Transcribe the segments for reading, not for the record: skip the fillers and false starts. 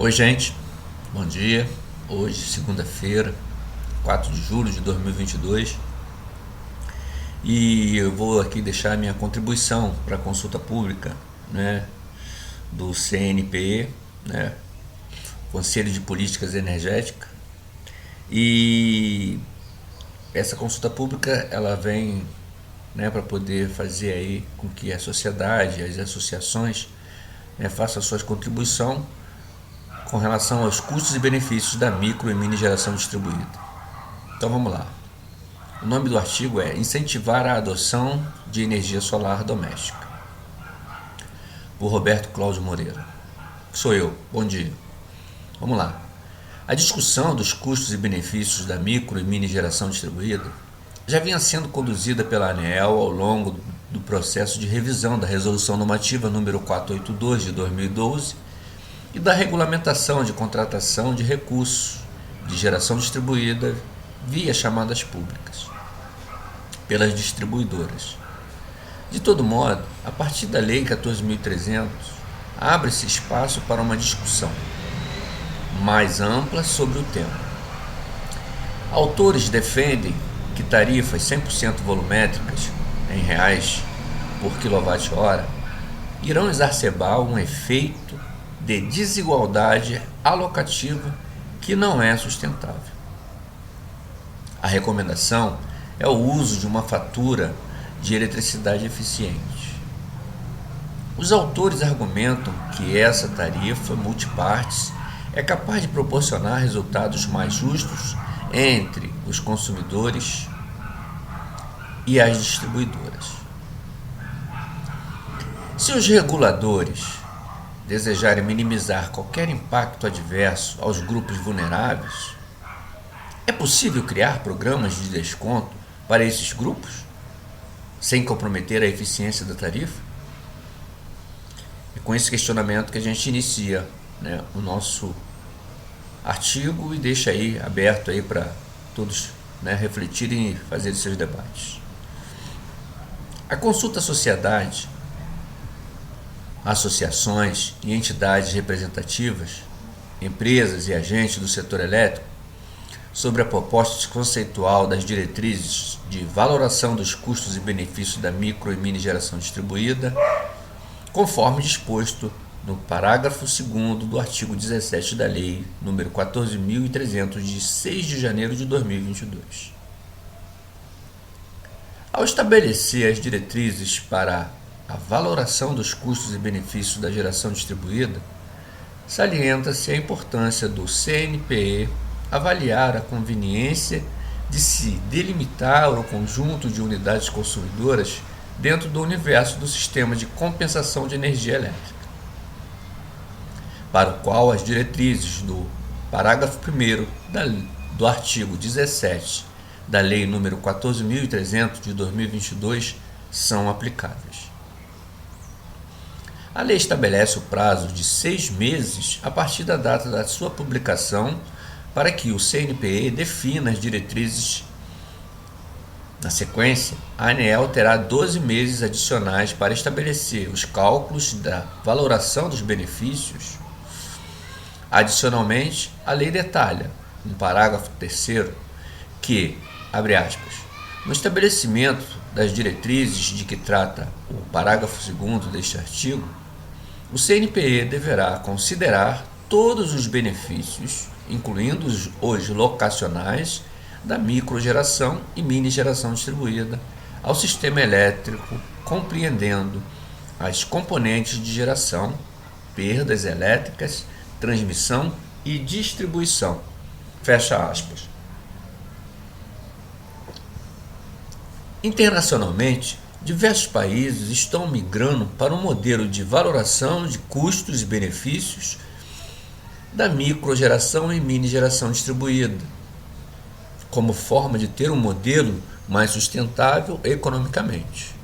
Oi, gente, bom dia. Hoje, segunda-feira, 4 de julho de 2022, e eu vou aqui deixar minha contribuição para a consulta pública, né, do CNPE, né, Conselho de Políticas Energéticas. E essa consulta pública ela vem, né, para poder fazer aí com que a sociedade, as associações, né, façam a sua contribuição com relação aos custos e benefícios da micro e mini geração distribuída. Então vamos lá. O nome do artigo é Incentivar a adoção de energia solar doméstica, por Roberto Cláudio Moreira. Sou eu. Bom dia. Vamos lá. A discussão dos custos e benefícios da micro e mini geração distribuída já vinha sendo conduzida pela ANEEL ao longo do processo de revisão da Resolução Normativa número 482 de 2012 e da regulamentação de contratação de recursos de geração distribuída via chamadas públicas pelas distribuidoras. De todo modo, a partir da Lei 14.300, abre-se espaço para uma discussão mais ampla sobre o tema. Autores defendem que tarifas 100% volumétricas, em reais por quilowatt-hora, irão exacerbar um efeito de desigualdade alocativa que não é sustentável. A recomendação é o uso de uma fatura de eletricidade eficiente. Os autores argumentam que essa tarifa multipartes é capaz de proporcionar resultados mais justos entre os consumidores e as distribuidoras. Se os reguladores desejarem minimizar qualquer impacto adverso aos grupos vulneráveis, é possível criar programas de desconto para esses grupos, sem comprometer a eficiência da tarifa? É com esse questionamento que a gente inicia, né, o nosso artigo e deixa aí aberto aí para todos, né, refletirem e fazerem seus debates. A consulta à sociedade, associações e entidades representativas, empresas e agentes do setor elétrico, sobre a proposta conceitual das diretrizes de valoração dos custos e benefícios da micro e mini geração distribuída, conforme disposto no parágrafo 2º do artigo 17 da Lei nº 14.300, de 6 de janeiro de 2022. Ao estabelecer as diretrizes para a valoração dos custos e benefícios da geração distribuída, salienta-se a importância do CNPE avaliar a conveniência de se delimitar o conjunto de unidades consumidoras dentro do universo do sistema de compensação de energia elétrica, para o qual as diretrizes do parágrafo 1º do artigo 17 da Lei nº 14.300 de 2022 são aplicáveis. A lei estabelece o prazo de 6 meses a partir da data da sua publicação para que o CNPE defina as diretrizes. Na sequência, a ANEEL terá 12 meses adicionais para estabelecer os cálculos da valoração dos benefícios. Adicionalmente, a lei detalha, no parágrafo 3º, que, abre aspas, no estabelecimento das diretrizes de que trata o parágrafo 2º deste artigo, o CNPE deverá considerar todos os benefícios, incluindo os locacionais, da microgeração e mini geração distribuída ao sistema elétrico, compreendendo as componentes de geração, perdas elétricas, transmissão e distribuição. Fecha aspas. Internacionalmente, diversos países estão migrando para um modelo de valoração de custos e benefícios da microgeração e mini geração distribuída, como forma de ter um modelo mais sustentável economicamente.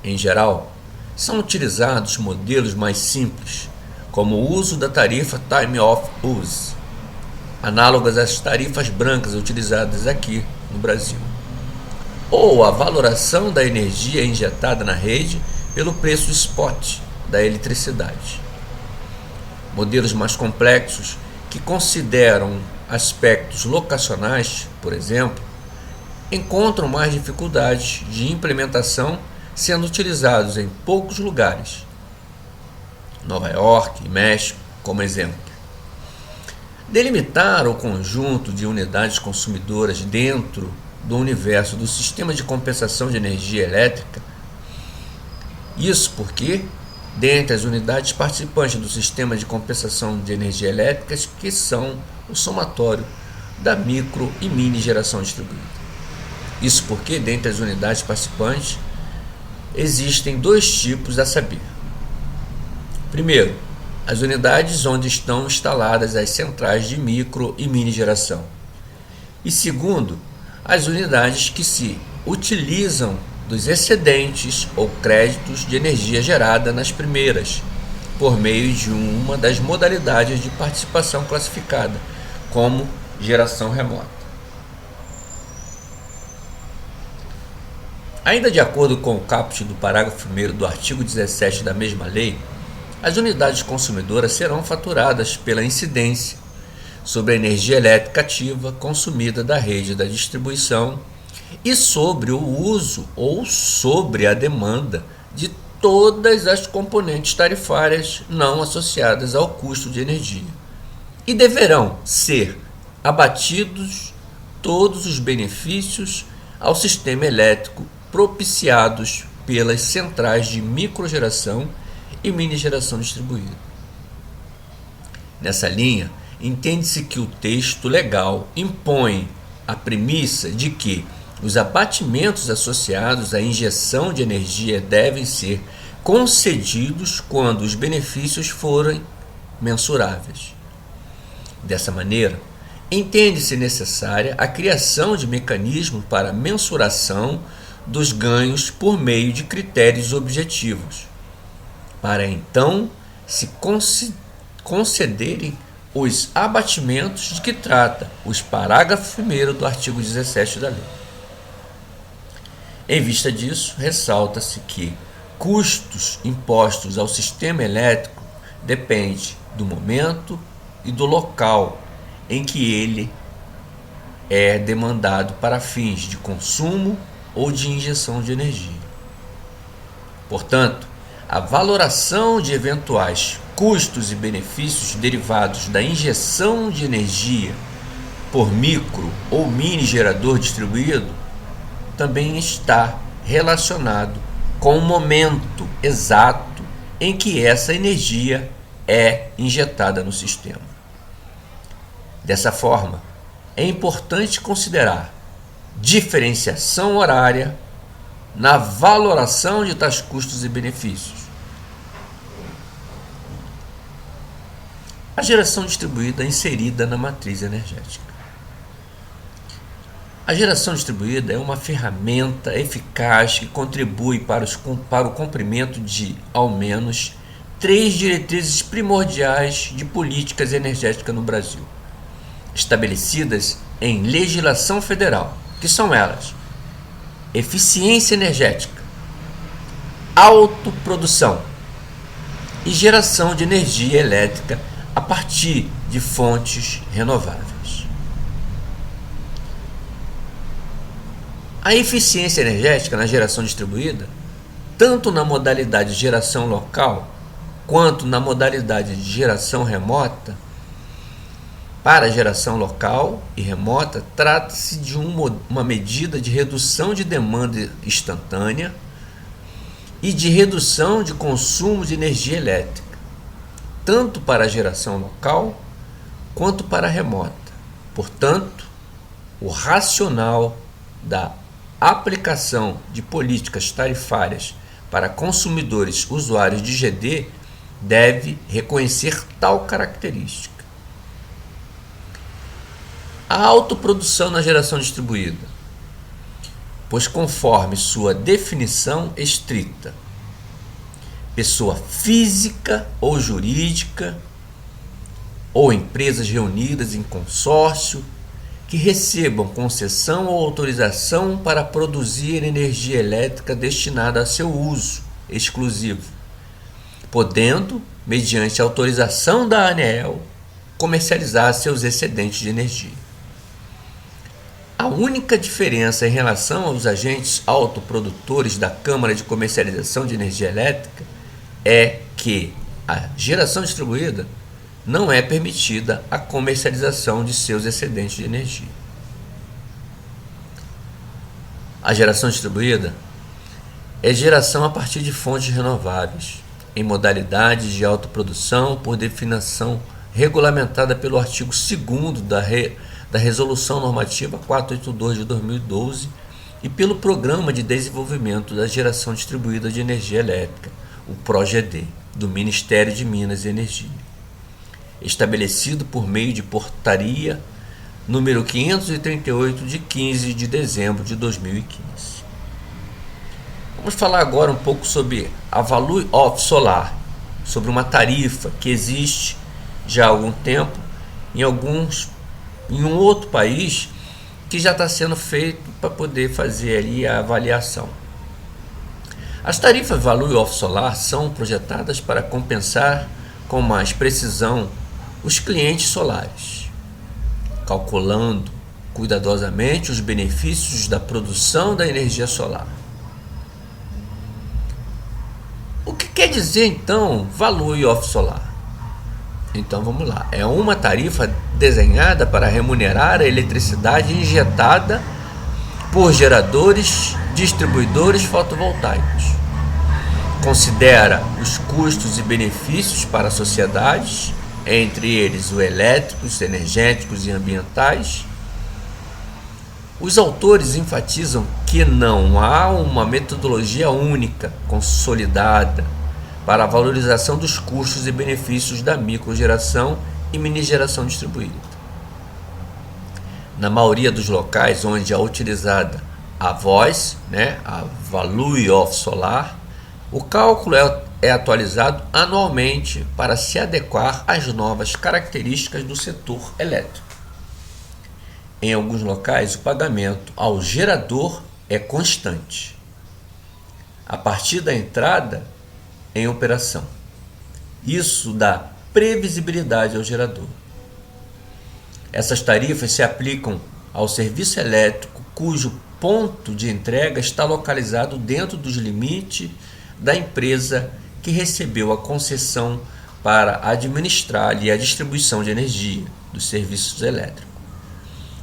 Em geral, são utilizados modelos mais simples, como o uso da tarifa Time of Use, análogas às tarifas brancas utilizadas aqui no Brasil, ou a valoração da energia injetada na rede pelo preço spot da eletricidade. Modelos mais complexos, que consideram aspectos locacionais, por exemplo, encontram mais dificuldades de implementação, sendo utilizados em poucos lugares. Nova York e México, como exemplo. Delimitar o conjunto de unidades consumidoras dentro do universo do sistema de compensação de energia elétrica. Isso porque, dentre as unidades participantes do sistema de compensação de energia elétrica, que são o somatório da micro e mini geração distribuída. Isso porque, dentre as unidades participantes, existem dois tipos a saber. Primeiro, as unidades onde estão instaladas as centrais de micro e mini geração. E segundo, as unidades que se utilizam dos excedentes ou créditos de energia gerada nas primeiras, por meio de uma das modalidades de participação classificada, como geração remota. Ainda de acordo com o caput do parágrafo 1º do artigo 17 da mesma lei, as unidades consumidoras serão faturadas pela incidência sobre a energia elétrica ativa consumida da rede da distribuição e sobre o uso ou sobre a demanda de todas as componentes tarifárias não associadas ao custo de energia. E deverão ser abatidos todos os benefícios ao sistema elétrico propiciados pelas centrais de microgeração e mini geração distribuída. Nessa linha, entende-se que o texto legal impõe a premissa de que os abatimentos associados à injeção de energia devem ser concedidos quando os benefícios forem mensuráveis. Dessa maneira, entende-se necessária a criação de mecanismos para mensuração dos ganhos por meio de critérios objetivos, para então se concederem os abatimentos de que trata os parágrafos 1º do artigo 17 da lei. Em vista disso, ressalta-se que custos impostos ao sistema elétrico depende do momento e do local em que ele é demandado para fins de consumo ou de injeção de energia. Portanto, a valoração de eventuais custos e benefícios derivados da injeção de energia por micro ou mini gerador distribuído também está relacionado com o momento exato em que essa energia é injetada no sistema. Dessa forma, é importante considerar diferenciação horária na valoração de tais custos e benefícios. A geração distribuída é inserida na matriz energética. A geração distribuída é uma ferramenta eficaz que contribui para o cumprimento de, ao menos, 3 diretrizes primordiais de políticas energéticas no Brasil, estabelecidas em legislação federal, que são elas: eficiência energética, autoprodução e geração de energia elétrica a partir de fontes renováveis. A eficiência energética na geração distribuída, tanto na modalidade de geração local quanto na modalidade de geração remota, para a geração local e remota, trata-se de uma medida de redução de demanda instantânea e de redução de consumo de energia elétrica, tanto para a geração local quanto para a remota. Portanto, o racional da aplicação de políticas tarifárias para consumidores usuários de GD deve reconhecer tal característica. A autoprodução na geração distribuída, pois conforme sua definição estrita, pessoa física ou jurídica ou empresas reunidas em consórcio que recebam concessão ou autorização para produzir energia elétrica destinada a seu uso exclusivo, podendo, mediante autorização da ANEEL, comercializar seus excedentes de energia. A única diferença em relação aos agentes autoprodutores da Câmara de Comercialização de Energia Elétrica é que a geração distribuída não é permitida a comercialização de seus excedentes de energia. A geração distribuída é geração a partir de fontes renováveis, em modalidades de autoprodução por definição regulamentada pelo artigo 2º da Resolução Normativa 482 de 2012 e pelo Programa de Desenvolvimento da Geração Distribuída de Energia Elétrica, o PROGED, do Ministério de Minas e Energia, estabelecido por meio de portaria número 538 de 15 de dezembro de 2015. Vamos falar agora um pouco sobre a Value of Solar, sobre uma tarifa que existe já há algum tempo em um outro país, que já está sendo feito para poder fazer ali a avaliação. As tarifas Value of Solar são projetadas para compensar com mais precisão os clientes solares, calculando cuidadosamente os benefícios da produção da energia solar. O que quer dizer então Value of Solar? Então vamos lá, é uma tarifa desenhada para remunerar a eletricidade injetada por geradores, distribuidores fotovoltaicos. Considera os custos e benefícios para a sociedade, entre eles os elétricos, energéticos e ambientais. Os autores enfatizam que não há uma metodologia única, consolidada, para a valorização dos custos e benefícios da microgeração e minigeração distribuída. Na maioria dos locais onde é utilizada a VOS, a Value of Solar, o cálculo é atualizado anualmente para se adequar às novas características do setor elétrico. Em alguns locais, o pagamento ao gerador é constante, a partir da entrada em operação. Isso dá previsibilidade ao gerador. Essas tarifas se aplicam ao serviço elétrico cujo ponto de entrega está localizado dentro dos limites da empresa que recebeu a concessão para administrar a distribuição de energia dos serviços elétricos.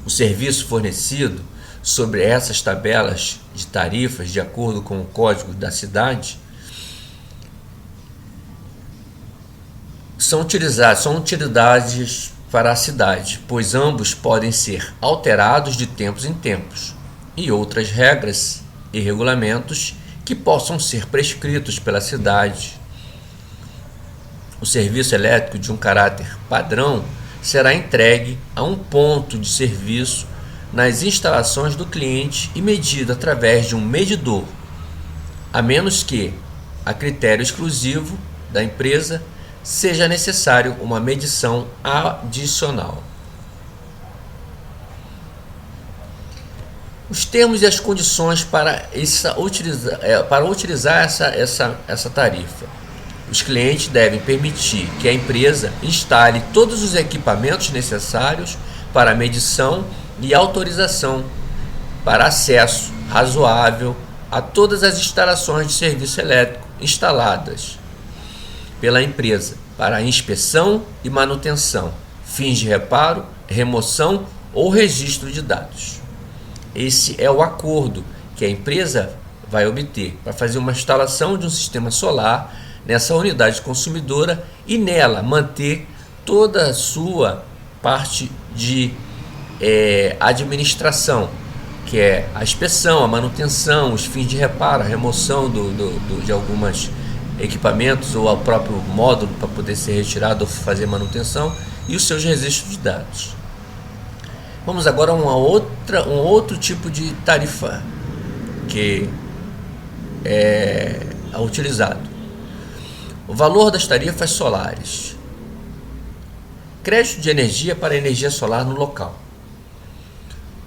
O serviço fornecido sobre essas tabelas de tarifas, de acordo com o código da cidade, são utilidades para a cidade, pois ambos podem ser alterados de tempos em tempos, e outras regras e regulamentos que possam ser prescritos pela cidade. O serviço elétrico de um caráter padrão será entregue a um ponto de serviço nas instalações do cliente e medido através de um medidor, a menos que, a critério exclusivo da empresa, seja necessário uma medição adicional. Os termos e as condições para utilizar essa tarifa. Os clientes devem permitir que a empresa instale todos os equipamentos necessários para a medição e autorização para acesso razoável a todas as instalações de serviço elétrico instaladas pela empresa para inspeção e manutenção, fins de reparo, remoção ou registro de dados. Esse é o acordo que a empresa vai obter para fazer uma instalação de um sistema solar nessa unidade consumidora e nela manter toda a sua parte de administração, que é a inspeção, a manutenção, os fins de reparo, a remoção de algumas equipamentos ou ao próprio módulo para poder ser retirado ou fazer manutenção e os seus registros de dados. Vamos agora a um outro tipo de tarifa que é utilizado. O valor das tarifas solares. Crédito de energia para energia solar no local.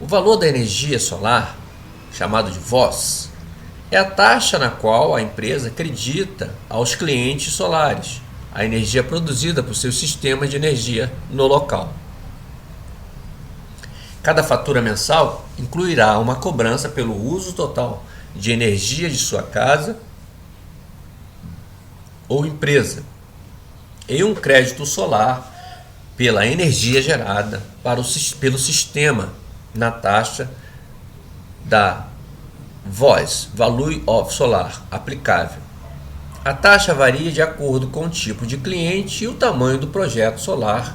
O valor da energia solar, chamado de VOS, é a taxa na qual a empresa acredita aos clientes solares a energia produzida por seus sistemas de energia no local. Cada fatura mensal incluirá uma cobrança pelo uso total de energia de sua casa ou empresa e um crédito solar pela energia gerada pelo sistema na taxa da VOS, Value of Solar, aplicável. A taxa varia de acordo com o tipo de cliente e o tamanho do projeto solar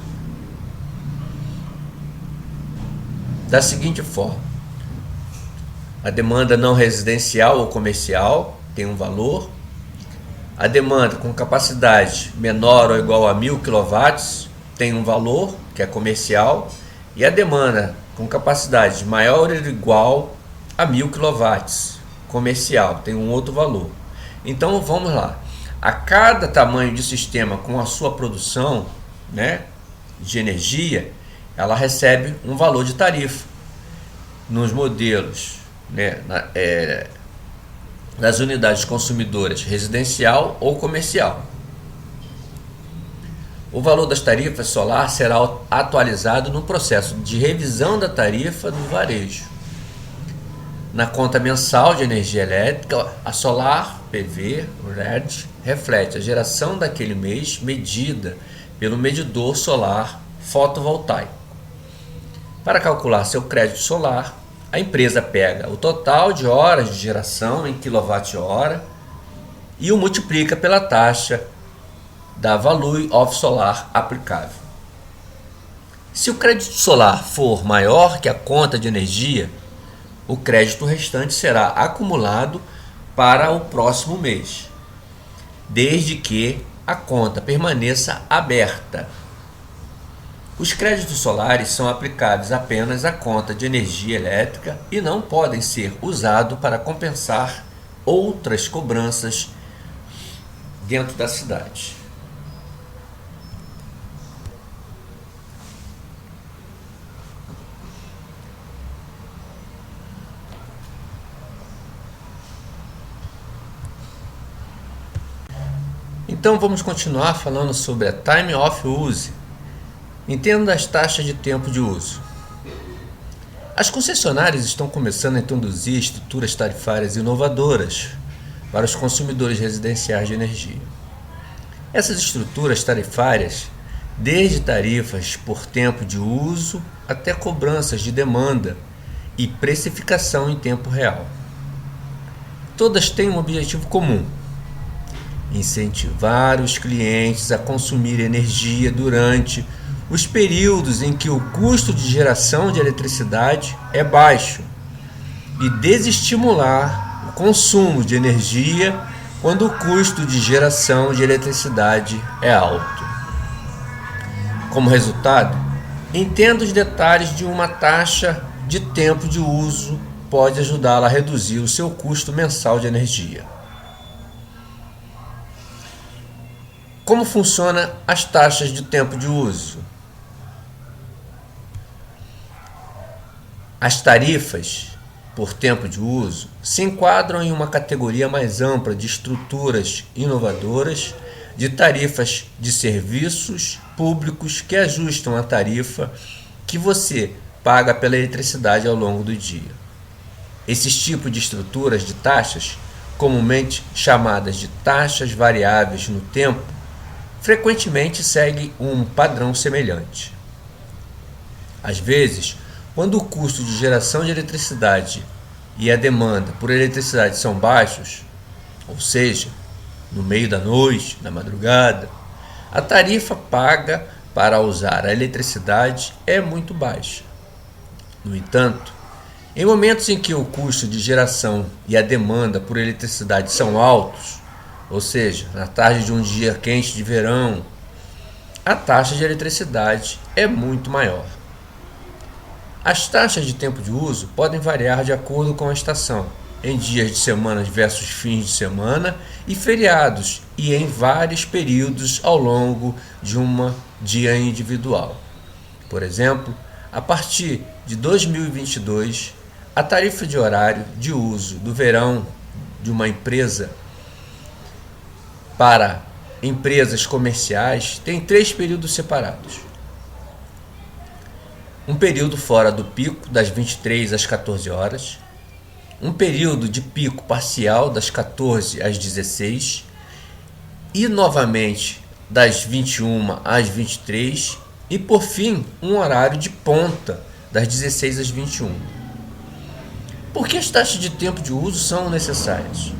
da seguinte forma: a demanda não residencial ou comercial tem um valor, a demanda com capacidade menor ou igual a 1000 kW tem um valor, que é comercial, e a demanda com capacidade maior ou igual a 1000 kW, comercial, tem um outro valor. Então vamos lá, a cada tamanho de sistema com a sua produção, né, de energia, ela recebe um valor de tarifa nos modelos, né, das unidades consumidoras residencial ou comercial. O valor das tarifas solar será atualizado no processo de revisão da tarifa do varejo. Na conta mensal de energia elétrica, a Solar PV RED reflete a geração daquele mês medida pelo medidor solar fotovoltaico. Para calcular seu crédito solar, a empresa pega o total de horas de geração em kWh e o multiplica pela taxa da Value of Solar aplicável. Se o crédito solar for maior que a conta de energia, o crédito restante será acumulado para o próximo mês, desde que a conta permaneça aberta. Os créditos solares são aplicados apenas à conta de energia elétrica e não podem ser usados para compensar outras cobranças dentro da cidade. Então vamos continuar falando sobre a Time of Use. Entenda as taxas de tempo de uso. As concessionárias estão começando a introduzir estruturas tarifárias inovadoras para os consumidores residenciais de energia. Essas estruturas tarifárias, desde tarifas por tempo de uso até cobranças de demanda e precificação em tempo real. Todas têm um objetivo comum: incentivar os clientes a consumir energia durante os períodos em que o custo de geração de eletricidade é baixo e desestimular o consumo de energia quando o custo de geração de eletricidade é alto. Como resultado, entenda os detalhes de uma taxa de tempo de uso pode ajudá-la a reduzir o seu custo mensal de energia. Como funcionam as taxas de tempo de uso? As tarifas por tempo de uso se enquadram em uma categoria mais ampla de estruturas inovadoras de tarifas de serviços públicos que ajustam a tarifa que você paga pela eletricidade ao longo do dia. Esses tipos de estruturas de taxas, comumente chamadas de taxas variáveis no tempo, frequentemente seguem um padrão semelhante. Às vezes, quando o custo de geração de eletricidade e a demanda por eletricidade são baixos, ou seja, no meio da noite, na madrugada, a tarifa paga para usar a eletricidade é muito baixa. No entanto, em momentos em que o custo de geração e a demanda por eletricidade são altos, ou seja, na tarde de um dia quente de verão, a taxa de eletricidade é muito maior. As taxas de tempo de uso podem variar de acordo com a estação, em dias de semana versus fins de semana e feriados, e em vários períodos ao longo de um dia individual. Por exemplo, a partir de 2022, a tarifa de horário de uso do verão de uma empresa para empresas comerciais tem 3 períodos separados. Um período fora do pico, das 23 às 14 horas. Um período de pico parcial, das 14 às 16. E novamente, das 21 às 23. E por fim, um horário de ponta, das 16 às 21. Por que as taxas de tempo de uso são necessárias?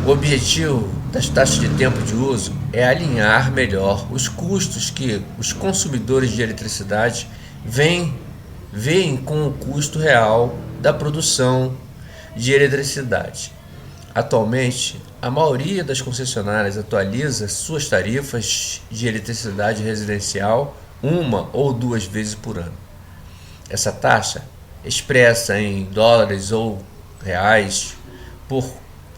O objetivo das taxas de tempo de uso é alinhar melhor os custos que os consumidores de eletricidade veem com o custo real da produção de eletricidade. Atualmente, a maioria das concessionárias atualiza suas tarifas de eletricidade residencial 1 ou 2 vezes por ano. Essa taxa, expressa em dólares ou reais por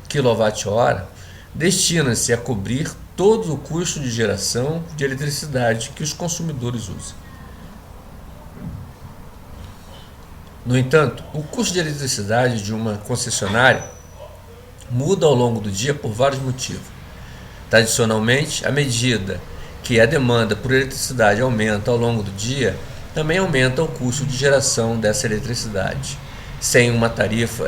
quilowatt-hora, destina-se a cobrir todo o custo de geração de eletricidade que os consumidores usam. No entanto, o custo de eletricidade de uma concessionária muda ao longo do dia por vários motivos. Tradicionalmente, à medida que a demanda por eletricidade aumenta ao longo do dia, também aumenta o custo de geração dessa eletricidade. Sem uma tarifa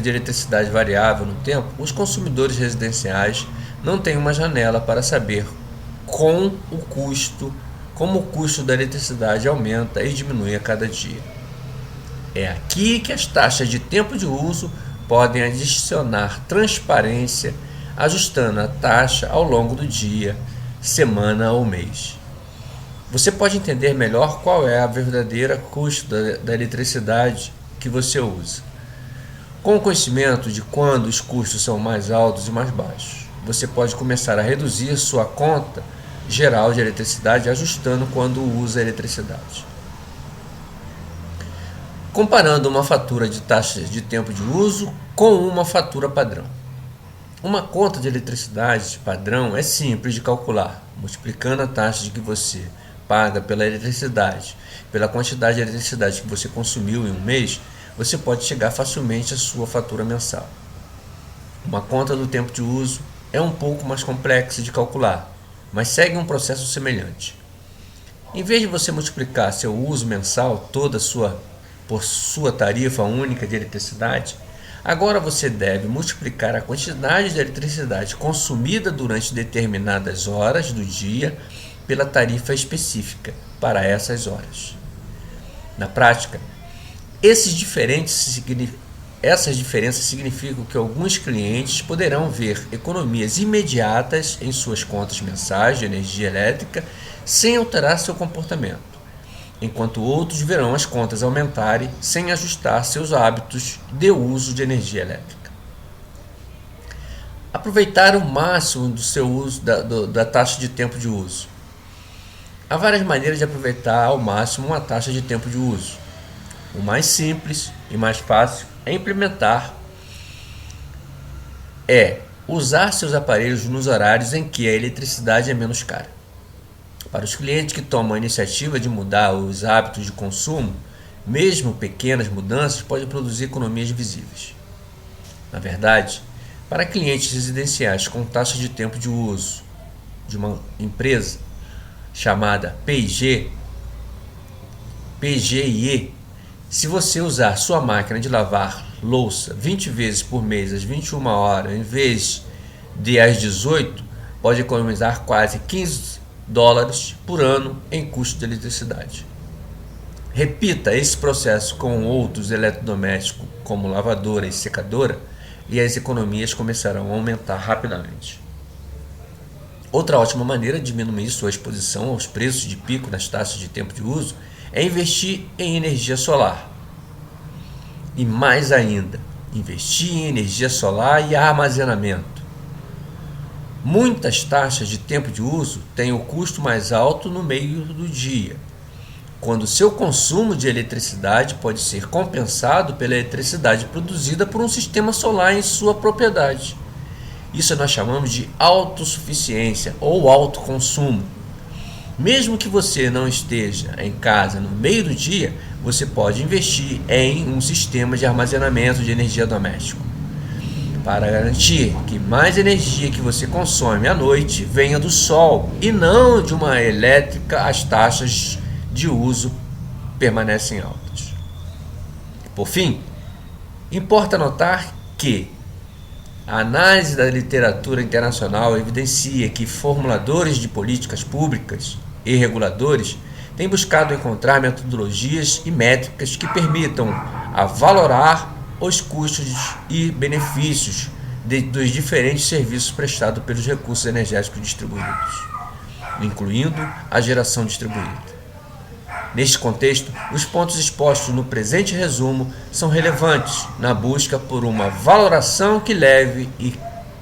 de eletricidade variável no tempo, os consumidores residenciais não têm uma janela para saber como o custo da eletricidade aumenta e diminui a cada dia. É aqui que as taxas de tempo de uso podem adicionar transparência, ajustando a taxa ao longo do dia, semana ou mês. Você pode entender melhor qual é a verdadeira custo da eletricidade que você usa. Com o conhecimento de quando os custos são mais altos e mais baixos, você pode começar a reduzir sua conta geral de eletricidade, ajustando quando usa eletricidade. Comparando uma fatura de taxa de tempo de uso com uma fatura padrão. Uma conta de eletricidade padrão é simples de calcular, multiplicando a taxa de que você paga pela eletricidade pela quantidade de eletricidade que você consumiu em um mês, você pode chegar facilmente à sua fatura mensal. Uma conta do tempo de uso é um pouco mais complexa de calcular, mas segue um processo semelhante. Em vez de você multiplicar seu uso mensal por sua tarifa única de eletricidade, agora você deve multiplicar a quantidade de eletricidade consumida durante determinadas horas do dia pela tarifa específica para essas horas. Na prática, essas diferenças significam que alguns clientes poderão ver economias imediatas em suas contas mensais de energia elétrica sem alterar seu comportamento, enquanto outros verão as contas aumentarem sem ajustar seus hábitos de uso de energia elétrica. Aproveitar o máximo do seu uso da taxa de tempo de uso. Há várias maneiras de aproveitar ao máximo uma taxa de tempo de uso. O mais simples e mais fácil a implementar é usar seus aparelhos nos horários em que a eletricidade é menos cara. Para os clientes que tomam a iniciativa de mudar os hábitos de consumo, mesmo pequenas mudanças podem produzir economias visíveis. Na verdade, para clientes residenciais com taxa de tempo de uso de uma empresa chamada PGIE, se você usar sua máquina de lavar louça 20 vezes por mês às 21 horas em vez de às 18, pode economizar quase $15 por ano em custo de eletricidade. Repita esse processo com outros eletrodomésticos como lavadora e secadora e as economias começarão a aumentar rapidamente. Outra ótima maneira de diminuir sua exposição aos preços de pico nas taxas de tempo de uso é investir em energia solar. E mais ainda, investir em energia solar e armazenamento. Muitas taxas de tempo de uso têm o custo mais alto no meio do dia, quando seu consumo de eletricidade pode ser compensado pela eletricidade produzida por um sistema solar em sua propriedade. Isso nós chamamos de autossuficiência ou autoconsumo. Mesmo que você não esteja em casa no meio do dia, você pode investir em um sistema de armazenamento de energia doméstico, para garantir que mais energia que você consome à noite venha do sol e não de uma elétrica. As taxas de uso permanecem altas. Por fim, importa notar que a análise da literatura internacional evidencia que formuladores de políticas públicas e reguladores têm buscado encontrar metodologias e métricas que permitam avalorar os custos e benefícios dos diferentes serviços prestados pelos recursos energéticos distribuídos, incluindo a geração distribuída. Neste contexto, os pontos expostos no presente resumo são relevantes na busca por uma valoração que leve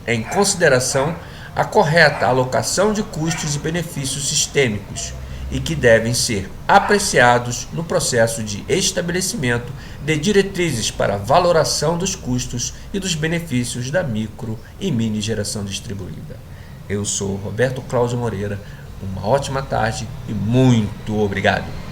em consideração a correta alocação de custos e benefícios sistêmicos e que devem ser apreciados no processo de estabelecimento de diretrizes para a valoração dos custos e dos benefícios da micro e mini geração distribuída. Eu sou Roberto Cláudio Moreira, uma ótima tarde e muito obrigado.